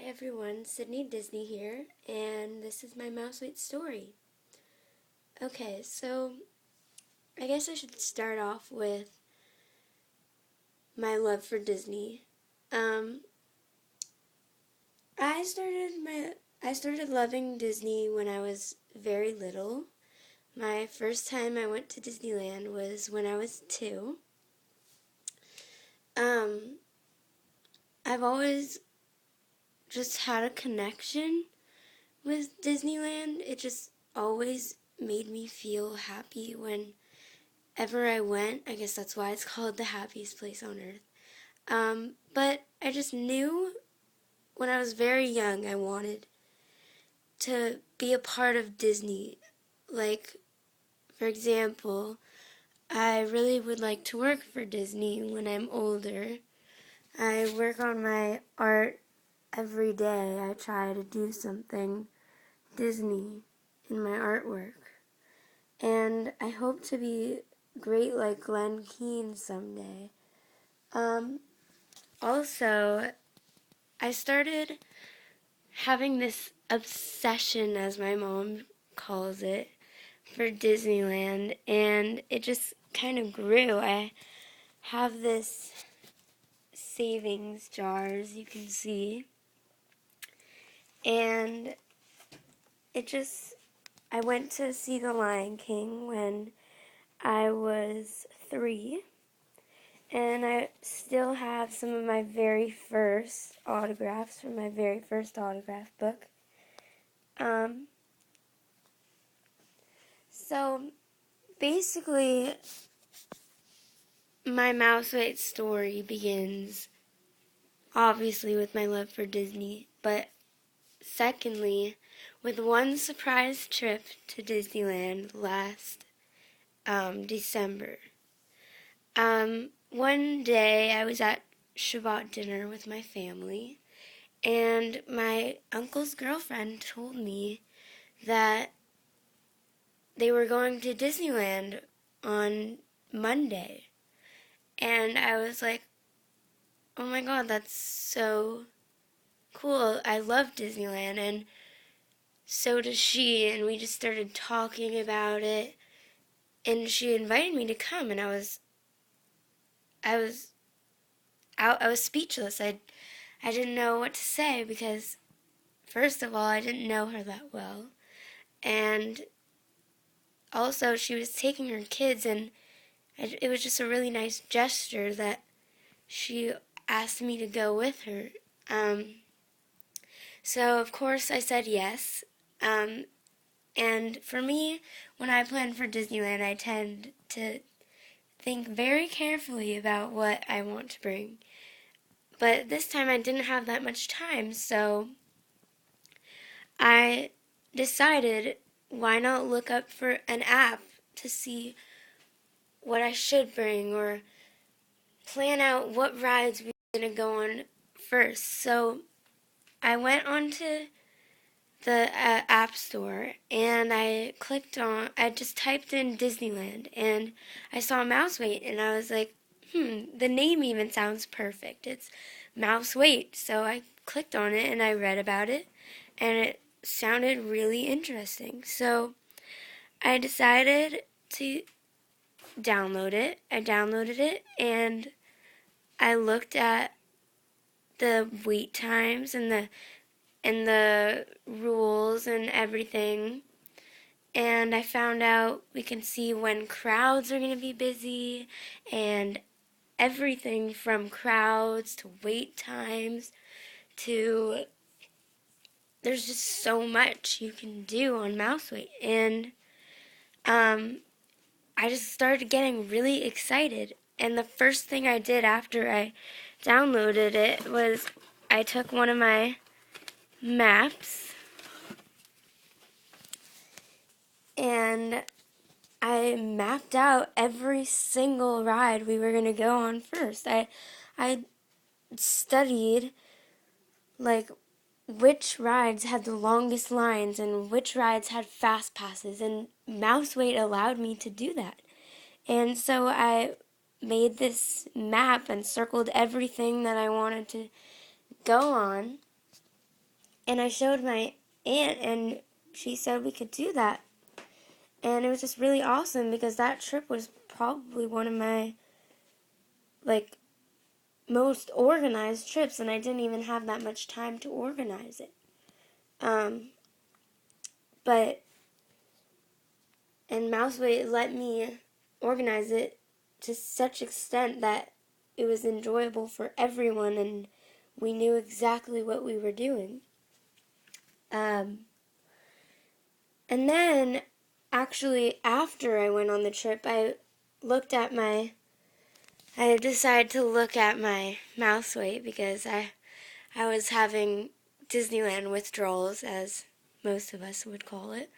everyone, Sydney Disney here, and this is my Mouse Weight story. Okay, so I guess I should start off with my love for Disney. Um, I started loving Disney when I was very little. My first time I went to Disneyland was when I was 2. Um, I've always just had a connection with Disneyland. It just always made me feel happy whenever I went. I guess that's why it's called the happiest place on earth. But I just knew when I was very young I wanted to be a part of Disney. Like, for example, I really would like to work for Disney when I'm older. I work on my art every day. I try to do something Disney in my artwork. And I hope to be great like Glenn Keane someday. Also, I started having this obsession, as my mom calls it, for Disneyland, and it just kind of grew. I have this savings jar, as you can see, and I went to see The Lion King when I was 3, and I still have some of my very first autographs from my very first autograph book. So basically, my Mouse Weight story begins obviously with my love for Disney, but secondly, with one surprise trip to Disneyland last December. One day I was at Shabbat dinner with my family, and my uncle's girlfriend told me that they were going to Disneyland on Monday. And I was like, oh my god, that's so cool. I love Disneyland, and so does she. And we just started talking about it, and she invited me to come, and I was I was speechless. I didn't know what to say because, first of all, I didn't know her that well, and also she was taking her kids, and it was just a really nice gesture that she asked me to go with her. So of course I said yes. And for me, when I plan for Disneyland, I tend to think very carefully about what I want to bring. But this time I didn't have that much time, so I decided, why not look up for an app to see what I should bring, or plan out what rides we were going to go on first. So I went onto the app store, and I just typed in Disneyland, and I saw Mouse Weight, and I was like, the name even sounds perfect. It's Mouse Weight. So I clicked on it, and I read about it, and it sounded really interesting. So I decided to download it. I downloaded it, and I looked at the wait times and the rules and everything. And I found out we can see when crowds are going to be busy, and everything from crowds to wait times to, there's just so much you can do on Mouse Weight. And I just started getting really excited. And the first thing I did after I downloaded it was I took one of my maps and I mapped out every single ride we were going to go on first. I studied like which rides had the longest lines and which rides had fast passes, and Mouse Weight allowed me to do that. And so I made this map and circled everything that I wanted to go on. And I showed my aunt, and she said we could do that. And it was just really awesome because that trip was probably one of my, like, most organized trips, and I didn't even have that much time to organize it. But, and Mouseway let me organize it to such extent that it was enjoyable for everyone, and we knew exactly what we were doing. And then, actually, after I went on the trip, I decided to look at my mouse weight because I was having Disneyland withdrawals, as most of us would call it.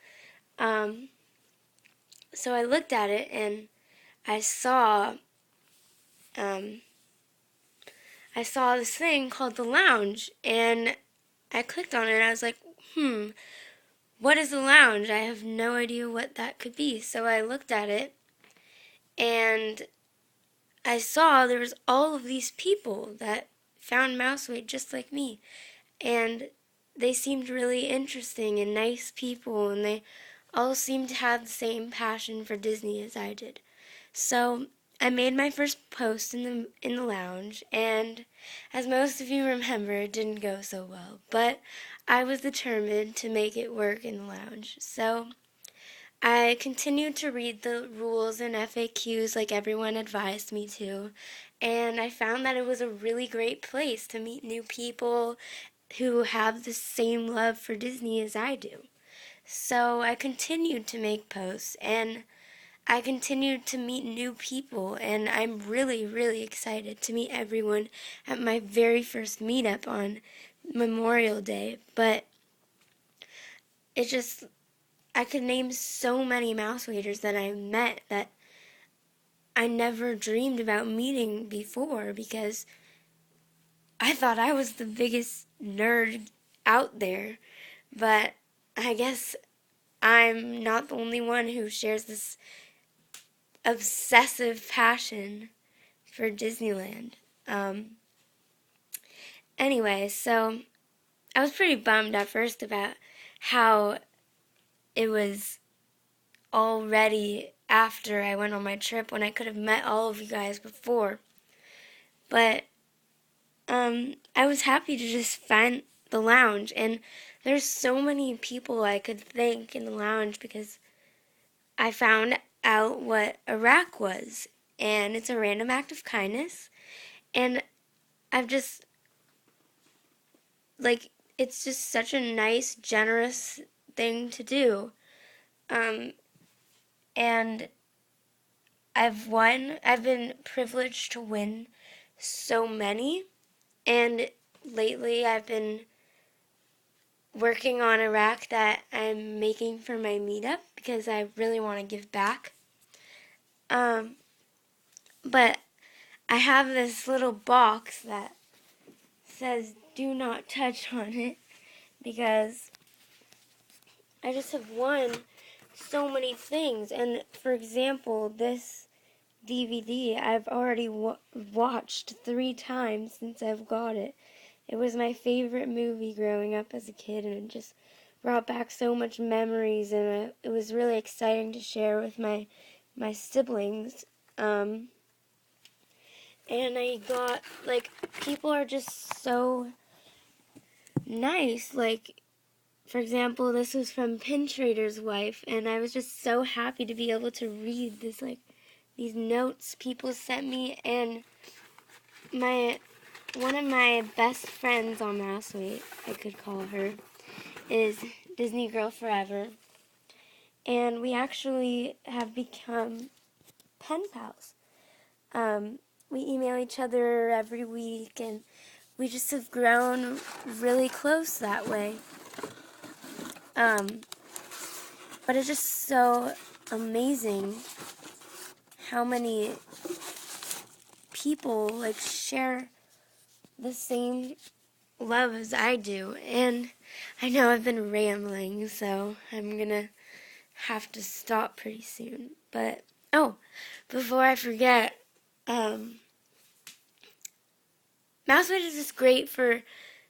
So I looked at it and I saw this thing called the lounge, and I clicked on it and I was like, what is the lounge? I have no idea what that could be. So I looked at it and I saw there was all of these people that found Mouseway just like me, and they seemed really interesting and nice people, and they all seemed to have the same passion for Disney as I did. So I made my first post in the lounge, and as most of you remember, it didn't go so well, but I was determined to make it work in the lounge. So I continued to read the rules and FAQs like everyone advised me to, and I found that it was a really great place to meet new people who have the same love for Disney as I do. So I continued to make posts, and I continued to meet new people, and I'm really, really excited to meet everyone at my very first meetup on Memorial Day. But it just, I could name so many mouse waiters that I met that I never dreamed about meeting before, because I thought I was the biggest nerd out there. But I guess I'm not the only one who shares this obsessive passion for Disneyland. Anyway, so I was pretty bummed at first about how it was already after I went on my trip when I could have met all of you guys before. But I was happy to just find the lounge, and there's so many people I could thank in the lounge because I found out what a rack was, and it's a random act of kindness, and I've just, like, it's just such a nice, generous thing to do. And I've been privileged to win so many, and lately I've been working on a rack that I'm making for my meetup because I really want to give back. But I have this little box that says do not touch on it because I just have won so many things. And for example, this DVD I've already watched 3 times since I've got it. It was my favorite movie growing up as a kid, and it just brought back so much memories, and it was really exciting to share with my siblings. And I got, like, people are just so nice. Like, for example, this was from Pin Trader's Wife, and I was just so happy to be able to read this, like, these notes people sent me. And one of my best friends on Mouseway, I could call her, is Disney Girl Forever, and we actually have become pen pals. We email each other every week, and we just have grown really close that way. But it's just so amazing how many people, like, share the same love as I do. And I know I've been rambling, so I'm gonna have to stop pretty soon. But, before I forget, Mouseway is just great for